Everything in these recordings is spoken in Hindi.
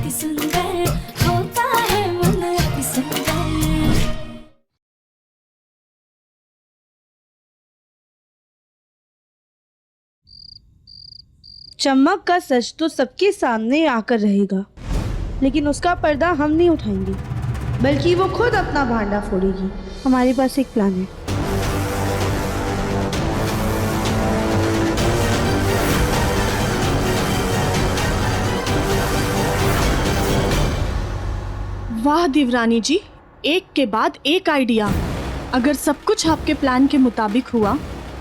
अति सुंदर होता है मन अति सुंदर। चमक का सच तो सबके सामने आकर रहेगा, लेकिन उसका पर्दा हम नहीं उठाएंगे, बल्कि वो खुद अपना भांडा फोड़ेगी। हमारे पास एक प्लान है। वाह देवरानी जी, एक के बाद एक आइडिया। अगर सब कुछ आपके प्लान के मुताबिक हुआ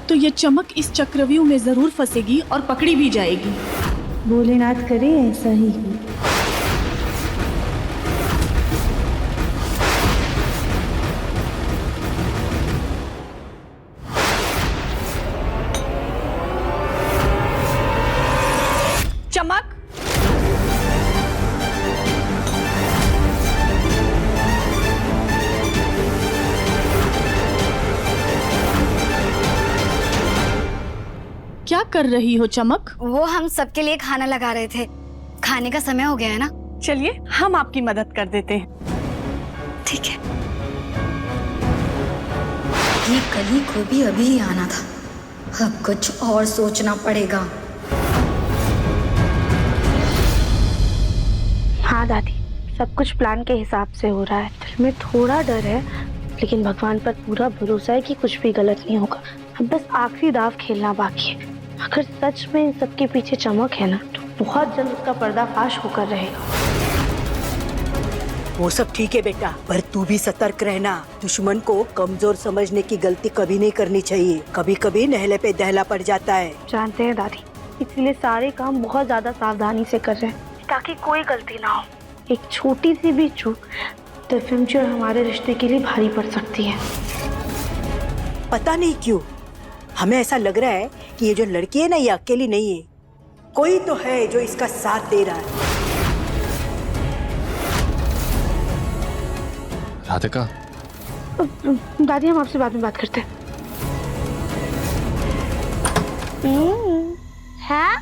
तो ये चमक इस चक्रव्यूह में जरूर फंसेगी और पकड़ी भी जाएगी। भोलेनाथ करे ऐसा ही हो। चमक, क्या कर रही हो चमक? वो हम सबके लिए खाना लगा रहे थे, खाने का समय हो गया है ना। चलिए हम आपकी मदद कर देते हैं। ठीक है। ये कली को भी अभी ही आना था, अब कुछ और सोचना पड़ेगा। हाँ दादी, सब कुछ प्लान के हिसाब से हो रहा है। दिल में थोड़ा डर है, लेकिन भगवान पर पूरा भरोसा है कि कुछ भी गलत नहीं होगा। अब बस आखिरी दाव खेलना बाकी है। अगर सच में इन सबके पीछे चमक है ना, तो बहुत जल्द उसका पर्दाफाश होकर रहेगा। वो सब ठीक है बेटा, पर तू भी सतर्क रहना। दुश्मन को कमजोर समझने की गलती कभी नहीं करनी चाहिए। कभी कभी नहले पे दहला पड़ जाता है। जानते हैं दादी, इसलिए सारे काम बहुत ज्यादा सावधानी से कर रहे हैं, ताकि कोई गलती ना हो। एक छोटी सी भी चूक दिव्यम जी और हमारे रिश्ते के लिए भारी पड़ सकती है। पता नहीं क्यों हमें ऐसा लग रहा है कि ये जो लड़की है ना, ये अकेली नहीं है, कोई तो है जो इसका साथ दे रहा है। राधिका, दादी हम आपसे बाद में बात करते हैं। हाँ?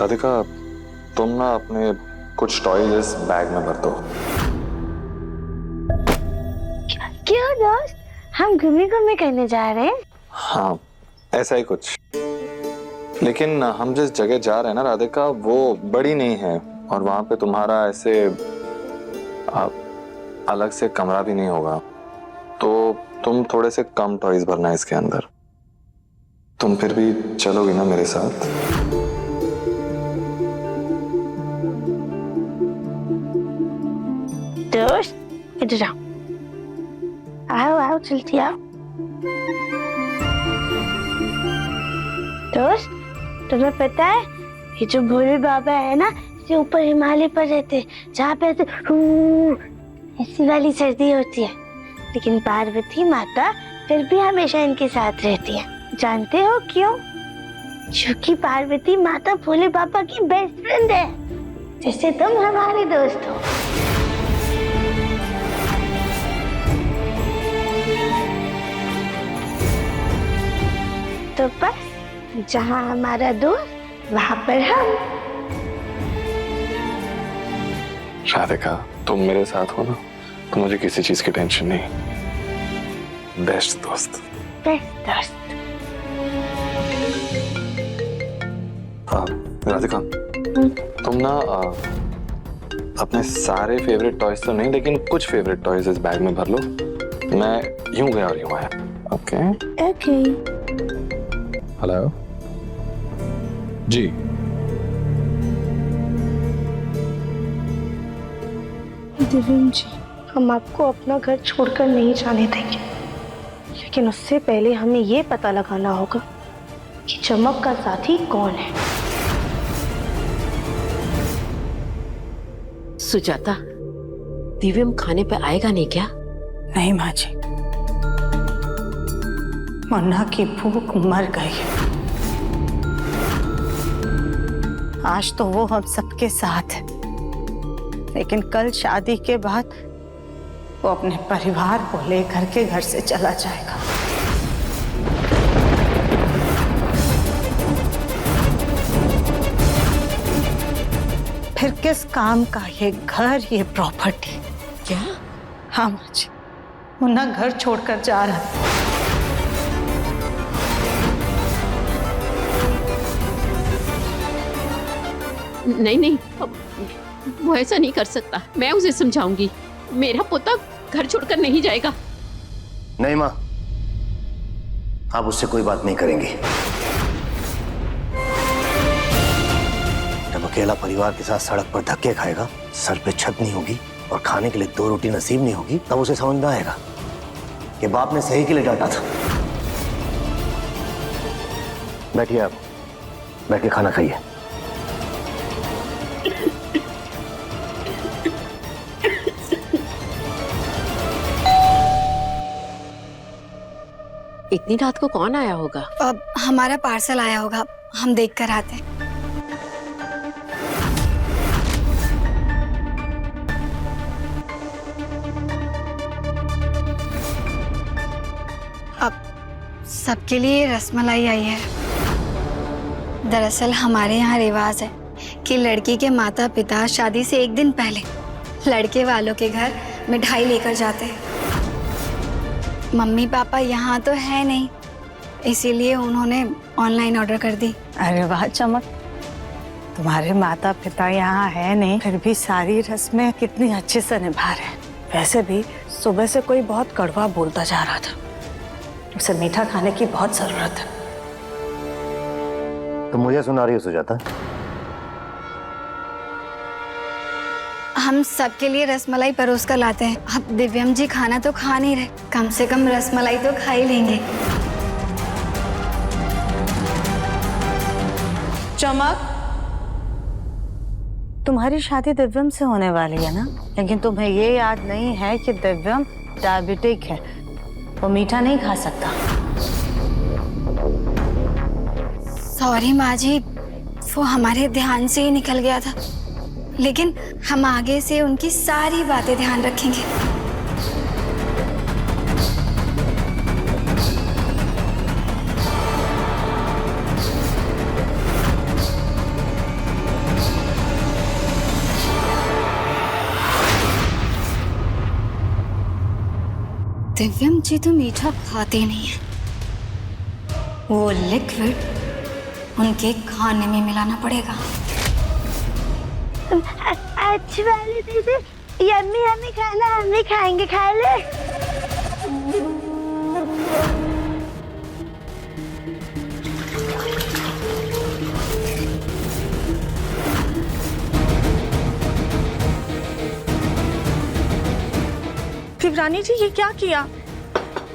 राधिका, तुम ना अपने कुछ टॉयज इस बैग में भर दो। क्यों दोस्त, हम घूमने करने जा रहे हैं? हाँ, ऐसा ही कुछ। लेकिन हम जिस जगह जा रहे हैं ना राधिका, वो बड़ी नहीं है और वहां पे तुम्हारा ऐसे अलग से कमरा भी नहीं होगा, तो तुम थोड़े से कम टॉयज भरना है इसके अंदर। तुम फिर भी चलोगी ना मेरे साथ? दोस्त इधर आओ, आओ आओ चलती आओ। दोस्त तुम्हें पता है, ये जो भोले बाबा है ना, ये ऊपर हिमालय पर रहते हैं, जहाँ पे ऐसी वाली सर्दी होती है। लेकिन पार्वती माता फिर भी हमेशा इनके साथ रहती है। जानते हो क्यों? क्योंकि पार्वती माता भोले बाबा की बेस्ट फ्रेंड है, जैसे तुम हमारे दोस्त हो। तो बस जहाँ हमारा दोस्त, वहाँ पर हम। राधिका, तुम मेरे साथ हो ना, तो मुझे किसी चीज की टेंशन नहीं। बेस्ट दोस्त। बेस्ट दोस्त। राधिका, तुम ना अपने सारे फेवरेट टॉयज तो नहीं, लेकिन कुछ फेवरेट टॉयज इस बैग में भर लो। मैं यूं गया और यूं आया। Okay okay. हेलो जी। दिव्यम जी, हम आपको अपना घर छोड़कर नहीं जाने देंगे, लेकिन उससे पहले हमें ये पता लगाना होगा कि चमक का साथी कौन है। सुजाता, दिव्यम खाने पे आएगा नहीं क्या? नहीं माँ जी, मुन्ना की भूख मर गई। आज तो वो हम सबके साथ है, लेकिन कल शादी के बाद वो अपने परिवार को लेकर के घर से चला जाएगा। फिर किस काम का ये घर, ये प्रॉपर्टी? क्या? हाँ माँ जी, मुन्ना घर छोड़कर जा रहा है। नहीं नहीं, वो ऐसा नहीं कर सकता। मैं उसे समझाऊंगी। मेरा पोता घर छोड़कर नहीं जाएगा। नहीं माँ, आप उससे कोई बात नहीं करेंगी। जब अकेला परिवार के साथ सड़क पर धक्के खाएगा, सर पे छत नहीं होगी और खाने के लिए 2 रोटी नसीब नहीं होगी, तब उसे समझ में आएगा कि बाप ने सही के लिए डांटा था। बैठिए, आप बैठ के खाना खाइए। इतनी रात को कौन आया होगा? अब हमारा पार्सल आया होगा, हम देख कर आते हैं। अब सबके लिए रसमलाई आई है। दरअसल हमारे यहाँ रिवाज है कि लड़की के माता पिता शादी से 1 दिन पहले लड़के वालों के घर मिठाई लेकर जाते हैं। मम्मी पापा यहाँ तो है नहीं, इसीलिए उन्होंने ऑनलाइन ऑर्डर कर दी। अरे वाह चमक, तुम्हारे माता पिता यहाँ है नहीं, फिर भी सारी रस्में कितनी अच्छे से निभा रहे हैं। वैसे भी सुबह से कोई बहुत कड़वा बोलता जा रहा था, उसे मीठा खाने की बहुत जरूरत है। तो मुझे सुना रही हो सुजाता? हम सबके लिए रसमलाई परोस कर लाते हैं। अब दिव्यम जी खाना तो खा नहीं रहे, कम से कम रसमलाई तो खा ही लेंगे। चमक, तुम्हारी शादी दिव्यम से होने वाली है ना, लेकिन तुम्हें ये याद नहीं है कि दिव्यम डायबिटिक है, वो मीठा नहीं खा सकता। सॉरी माँ जी, वो हमारे ध्यान से ही निकल गया था, लेकिन हम आगे से उनकी सारी बातें ध्यान रखेंगे। दिव्यम जी तो मीठा खाते नहीं है, वो लिक्विड उनके खाने में मिलाना पड़ेगा। अच्छी वाली दीदी, यम्मी यम्मी खाना हम भी खाएंगे, खा ले। शिवरानी जी, ये क्या किया?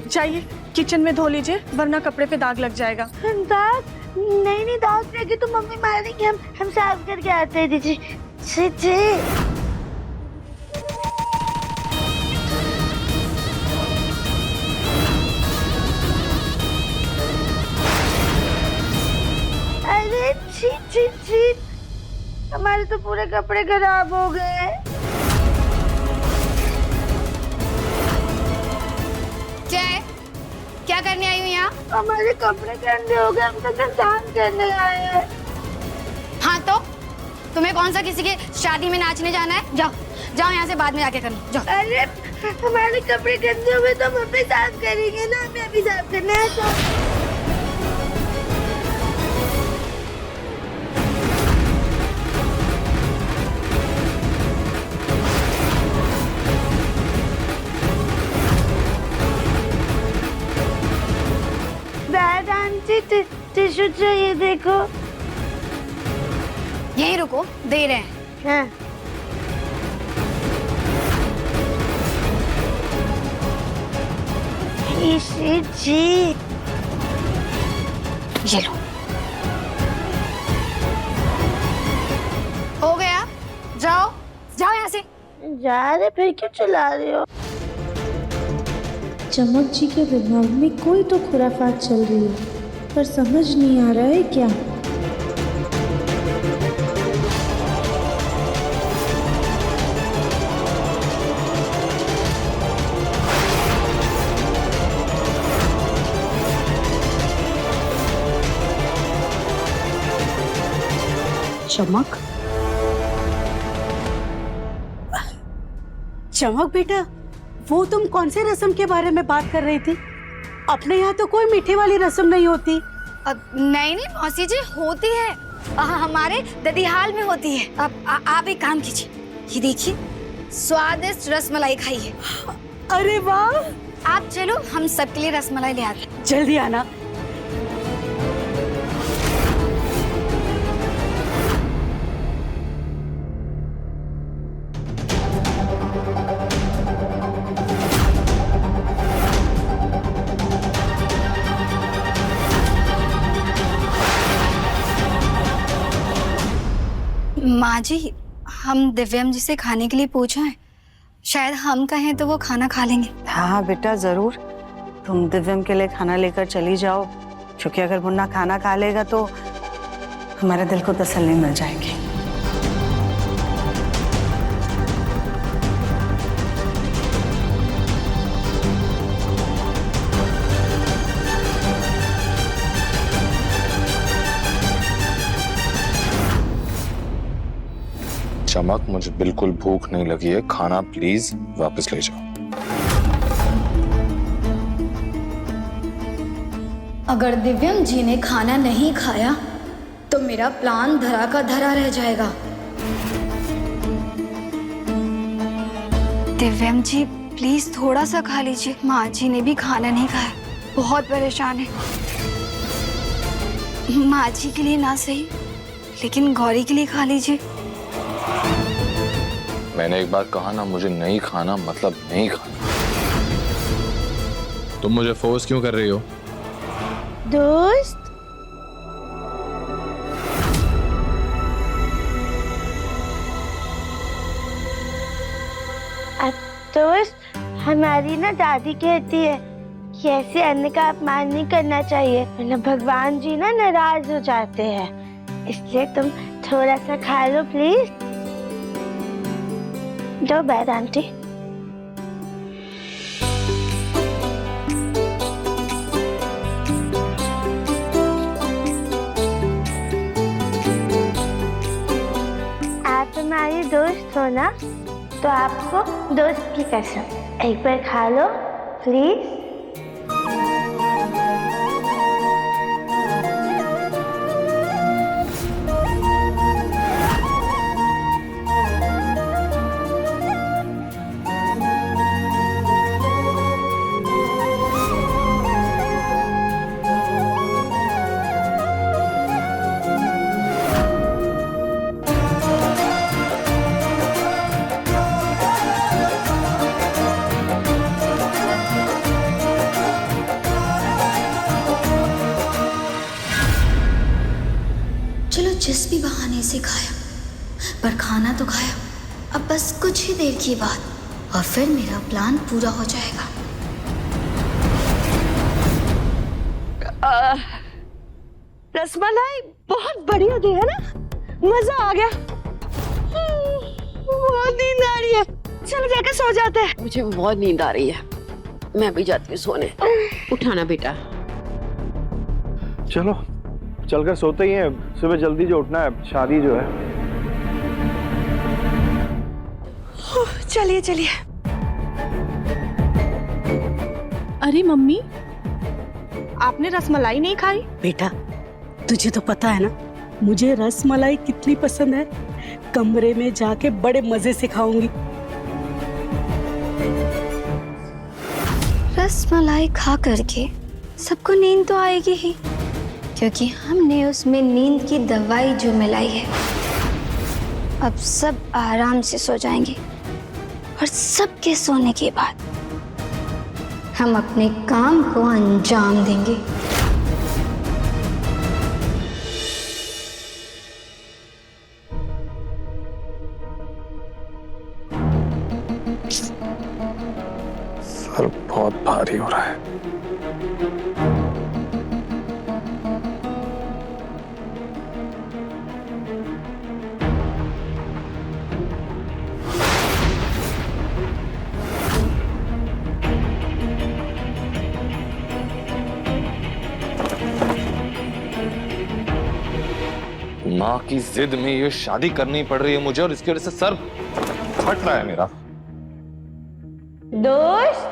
जाइए किचन में धो लीजिए, वरना कपड़े पे दाग लग जाएगा। दाग? नहीं दाग लगे तो मम्मी मारेंगे। हम साफ करके आते हैं दीदी। छी। अरे छी, हमारे तो पूरे कपड़े खराब हो गए। क्या करने आई हूँ यहाँ? हमारे कपड़े गंदे हो गए, हम तो साफ करने आए हैं। हाँ तो तुम्हें कौन सा किसी के शादी में नाचने जाना है? जाओ यहाँ से, बाद में जाके करना, जाओ। अरे हमारे कपड़े गंदे हुए तो मम्मी साफ करेंगे ना, हमें अभी साफ करना है तो। टिश्यू चाहिए, देखो। यहीं रुको, दे रहे हैं। हाँ। जी, ये लो, हो गया। जाओ यहाँ से। जा रहे, फिर क्यों चला रहे हो? चमक जी के दिमाग में कोई तो खुराफात चल रही है, पर समझ नहीं आ रहा है क्या। चमक, चमक बेटा, वो तुम कौन से रस्म के बारे में बात कर रही थी? अपने यहाँ तो कोई मीठे वाली रस्म नहीं होती। नहीं नहीं मौसी जी, होती है। हमारे ददिहाल में होती है। अब आप एक काम कीजिए, ये देखिए स्वादिष्ट रसमलाई खाइए। अरे वाह! आप चलो, हम सबके लिए रसमलाई ले आते हैं। जल्दी आना। माँ जी, हम दिव्यम जी से खाने के लिए पूछा है, शायद हम कहें तो वो खाना खा लेंगे। हाँ बेटा जरूर, तुम दिव्यम के लिए खाना लेकर चली जाओ, क्योंकि अगर मुन्ना खाना खा लेगा तो हमारे दिल को तसल्ली मिल जाएगी। चमक, मुझे बिल्कुल भूख नहीं लगी है, खाना प्लीज वापस ले जाओ। अगर दिव्यम जी ने खाना नहीं खाया तो मेरा प्लान धरा का धरा रह जाएगा। दिव्यम जी प्लीज थोड़ा सा खा लीजिए। माँ जी ने भी खाना नहीं खाया, बहुत परेशान है। माँ जी के लिए ना सही, लेकिन गौरी के लिए खा लीजिए। मैंने एक बार कहा ना, मुझे नहीं खाना मतलब नहीं खाना। तुम मुझे फोर्स क्यों कर रही हो? दोस्त, दोस्त, हमारी ना दादी कहती है कि ऐसे अन्न का अपमान नहीं करना चाहिए, वरना भगवान जी ना नाराज हो जाते हैं। इसलिए तुम थोड़ा सा खा लो प्लीज। दो बैद आंटी। आप हमारी दोस्त हो ना, तो आपको दोस्त की कसम, एक बार खा लो प्लीज। चलो जिस भी बहाने से खाया, पर खाना तो खाया। अब बस कुछ ही देर की बात और फिर मेरा प्लान पूरा हो जाएगा। रसमलाई बहुत बढ़िया दी है ना, मजा आ गया। बहुत नींद आ रही है, चलो जाकर सो जाते हैं। मुझे बहुत नींद आ रही है, मैं भी जाती हूँ सोने। उठाना बेटा। चलो चलकर सोते ही हैं, सुबह जल्दी जो उठना है, शादी जो है। चलिए चलिए। अरे मम्मी, आपने रसमलाई नहीं खाई? बेटा तुझे तो पता है ना मुझे रसमलाई कितनी पसंद है। कमरे में जाके बड़े मजे से खाऊंगी। रसमलाई खा करके सबको नींद तो आएगी ही, क्योंकि हमने उसमें नींद की दवाई जो मिलाई है। अब सब आराम से सो जाएंगे और सबके सोने के बाद हम अपने काम को अंजाम देंगे। सर बहुत भारी हो रहा है। माँ की जिद में ये शादी करनी पड़ रही है मुझे, और इसकी वजह से सर फट रहा है मेरा। दोस्त,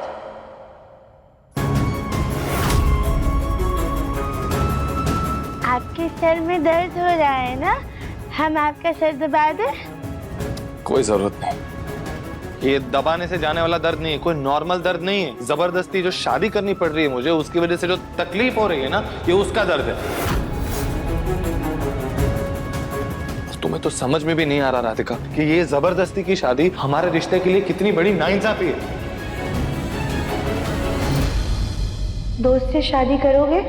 आपके सर में दर्द हो रहा है ना? हम आपका सर दबा दें? कोई जरूरत नहीं, ये दबाने से जाने वाला दर्द नहीं है, कोई नॉर्मल दर्द नहीं है। जबरदस्ती जो शादी करनी पड़ रही है मुझे, उसकी वजह से जो तकलीफ हो रही है ना, ये उसका दर्द है। तुम्हें तो समझ में भी नहीं आ रहा राधिका कि ये जबरदस्ती की शादी हमारे रिश्ते के लिए कितनी बड़ी नाइंसाफी है। दोस्त से शादी करोगे?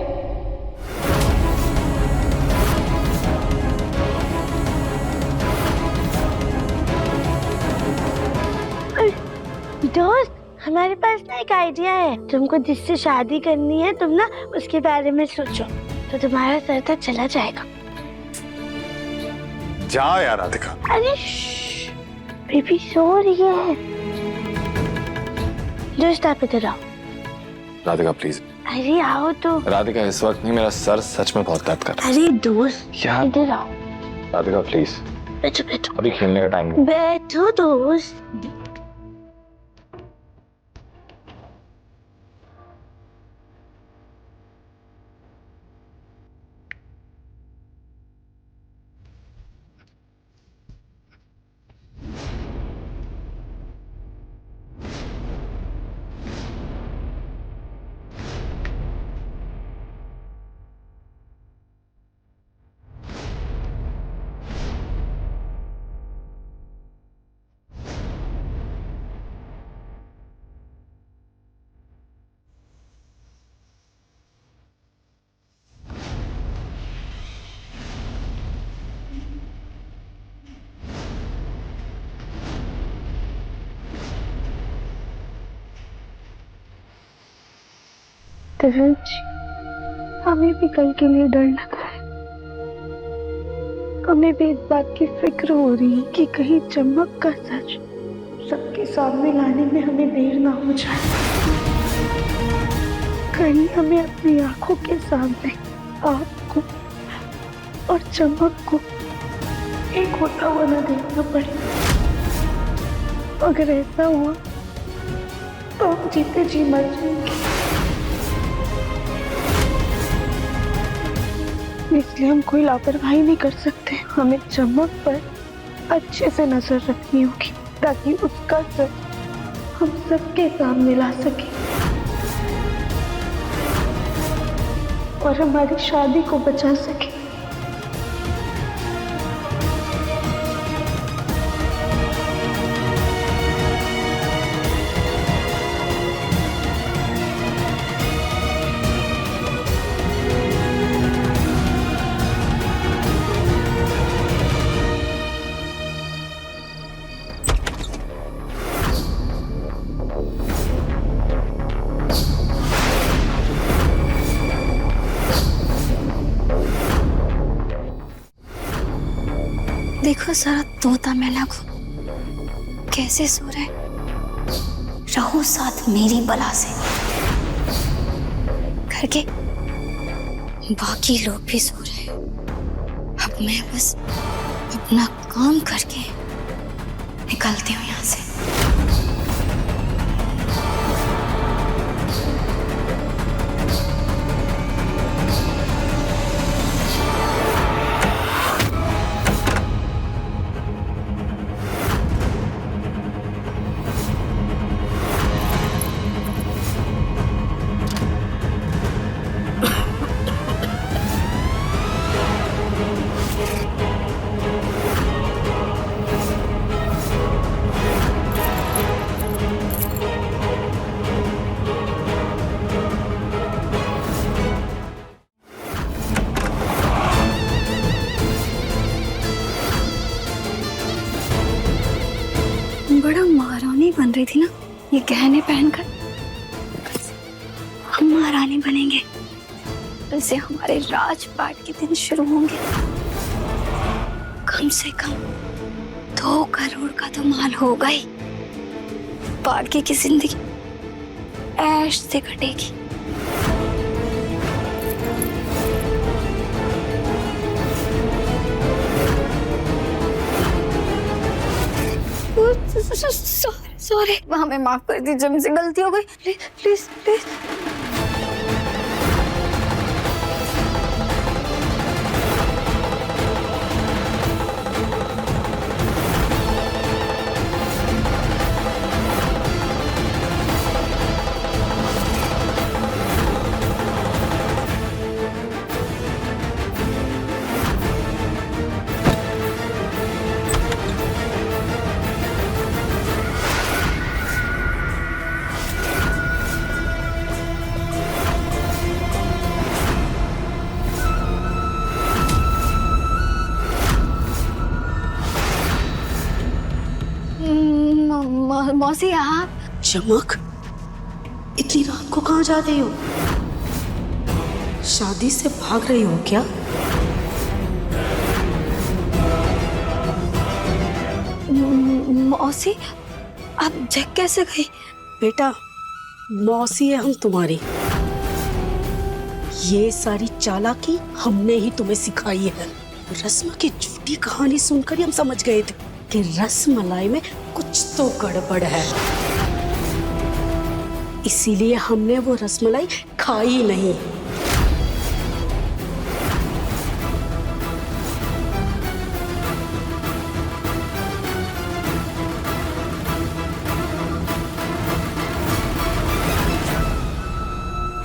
दोस्त, हमारे पास ना एक आइडिया है। तुमको जिससे शादी करनी है, तुम ना उसके बारे में सोचो तो तुम्हारा सर तक चला जाएगा। जाओ यार राधिका। अरे बेबी सो रही है। दोस्त आप इधर आओ। राधिका प्लीज। अरे आओ तो। राधिका इस वक्त नहीं, मेरा सर सच में बहुत दर्द कर रहा है। अरे दोस्त क्या? इधर आओ। राधिका प्लीज। बैठो बैठो। अभी खेलने का टाइम नहीं। बैठो दोस्त। तरन जी, हमें भी कल के लिए डर लगा है। हमें भी इस बात की फिक्र हो रही है कि कहीं चमक का सच सबके सामने लाने में हमें देर ना हो जाए। कहीं हमें अपनी आंखों के सामने आपको और चमक को एक होता हुआ ना देखना पड़े। अगर ऐसा हुआ तो हम जीते जी मर जाएंगे। इसलिए हम कोई लापरवाही नहीं कर सकते। हमें चमक पर अच्छे से नजर रखनी होगी ताकि उसका सर हम सबके सामने ला सके और हमारी शादी को बचा सके। देखो जरा तोता मैना को कैसे सो रहे। रहो साथ मेरी बला से। घर के बाकी लोग भी सो रहे हैं। अब मैं बस अपना काम करके निकलती हूँ यहाँ से। बड़ा महारानी बन रही थी ना ये गहने पहनकर। हम महारानी बनेंगे, कल से हमारे राजपाट के दिन शुरू होंगे। कम से कम 2 करोड़ का तो माल होगा ही। बाकी की जिंदगी ऐश से कटेगी। सॉरी, हमें माफ कर दीजिए, मुझसे गलती हो गई, प्लीज प्लीज प्लीज। मौसी आप? चमक, इतनी रात को कहाँ जा रही हो? शादी से भाग रही हो क्या? मौसी आप जग कैसे गई? बेटा, मौसी है हम तुम्हारी। ये सारी चालाकी हमने ही तुम्हें सिखाई है। रस्म की झूठी कहानी सुनकर ही हम समझ गए थे कि रसमलाई में कुछ तो गड़बड़ है, इसीलिए हमने वो रसमलाई खाई नहीं।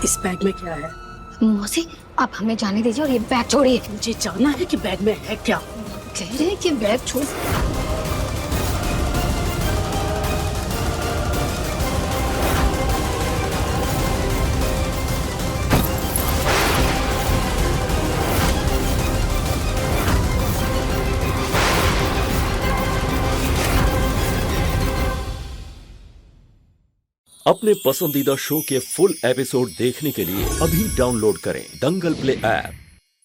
इस बैग में क्या है? मौसी आप हमें जाने दीजिए और ये बैग छोड़िए। मुझे जानना है कि बैग में है क्या। कह रहे हैं कि बैग छोड़। अपने पसंदीदा शो के फुल एपिसोड देखने के लिए अभी डाउनलोड करें दंगल प्ले ऐप।